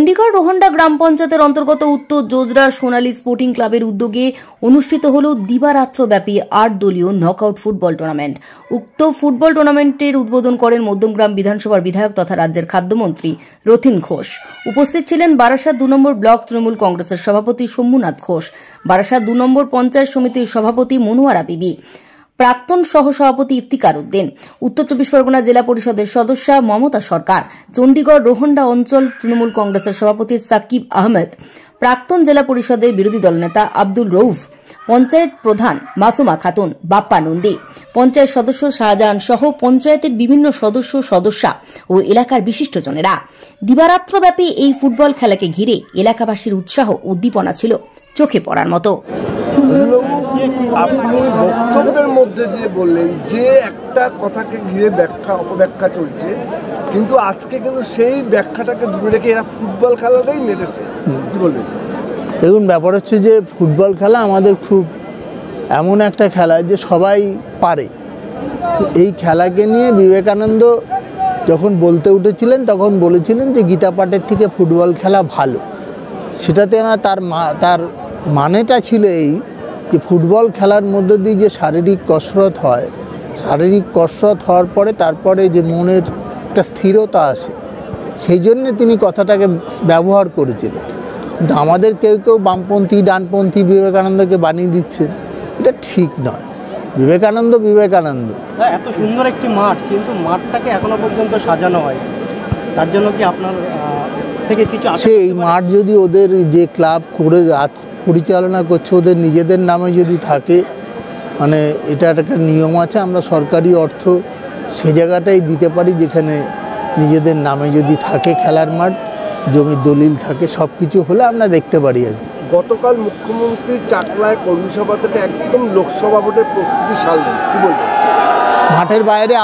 চণ্ডীগড় রোহন্ডা গ্রাম পঞ্চায়েতের অন্তর্গত উত্তর জোজরা সোনালী স্পোর্টিং ক্লাবের উদ্যোগে অনুষ্ঠিত হল দিবারাত্রব্যাপী ৮ দলীয় নকআউট ফুটবল টুর্নামেন্ট। উক্ত ফুটবল টুর্নামেন্টের উদ্বোধন করেন মধ্যমগ্রাম বিধানসভার বিধায়ক তথা রাজ্যের খাদ্যমন্ত্রী রথীন ঘোষ। উপস্থিত ছিলেন বারাসাত ২ নম্বর ব্লক তৃণমূল কংগ্রেসের সভাপতি শম্ভুনাথ ঘোষ, বারাসাত ২ নম্বর পঞ্চায়েত সমিতির সভাপতি মনোয়ারা বিবি, প্রাক্তন সহসভাপতি ইফতিকার উদ্দিন, উত্তর চব্বিশ পরগনা জেলা পরিষদের সদস্যা মমতা সরকার, চণ্ডীগড় রোহন্ডা অঞ্চল তৃণমূল কংগ্রেসের সভাপতি সাকিব আহমেদ, প্রাক্তন জেলা পরিষদের বিরোধী দলনেতা আব্দুল রউফ, পঞ্চায়েত প্রধান মাসুমা খাতুন, বাপ্পা নন্দী, পঞ্চায়েত সদস্য শাহজাহান সহ পঞ্চায়েতের বিভিন্ন সদস্যা ও এলাকার বিশিষ্টজনেরা। দিবারাত্রব্যাপী এই ফুটবল খেলাকে ঘিরে এলাকাবাসীর উৎসাহ উদ্দীপনা ছিল চোখে পড়ার মতো। আপনি বক্তব্যের মধ্যে দিয়ে বললেন যে একটা কথাকে ঘিরে ব্যাখ্যা অপব্যাখ্যা চলছে, কিন্তু আজকে কিন্তু সেই ব্যাখ্যাটাকে দূরে রেখে এরা ফুটবল খেলাতেই মেতেছে। কি বলবেন? দেখুন, ব্যাপার হচ্ছে যে ফুটবল খেলা আমাদের খুব এমন একটা খেলা যে সবাই পারে। এই খেলাকে নিয়ে বিবেকানন্দ যখন বলতে উঠেছিলেন তখন বলেছিলেন যে গীতা পাঠের থেকে ফুটবল খেলা ভালো। সেটাতে না তার মানেটা ছিল এই যে ফুটবল খেলার মধ্যে দিয়ে যে শারীরিক কসরত হয়, শারীরিক কসরত হওয়ার পরে তারপরে যে মনের একটা স্থিরতা আসে, সেই জন্যে তিনি কথাটাকে ব্যবহার করেছিলেন। কিন্তু আমাদের কেউ কেউ বামপন্থী ডানপন্থী বিবেকানন্দকে বানিয়ে দিচ্ছেন, এটা ঠিক নয়। বিবেকানন্দ এত সুন্দর একটি মাঠ, কিন্তু মাঠটাকে এখনো পর্যন্ত সাজানো হয়, তার জন্য কি আপনার থেকে কিছু আছে? এই মাঠ যদি ওদের যে ক্লাব করে পরিচালনা করছে ওদের নিজেদের নামে যদি থাকে, মানে এটা একটা নিয়ম আছে, আমরা সরকারি অর্থ সে জায়গাটাই দিতে পারি যেখানে নিজেদের নামে যদি থাকে খেলার মাঠ, জমির দলিল থাকে, সব কিছু হলে আমরা দেখতে পারি আর কি। গতকাল মুখ্যমন্ত্রী চাকলায় কর্মী সভা থেকে একদম লোকসভা ভোটের প্রস্তুতি সারলেন, কি বলবেন? মাঠের বাইরে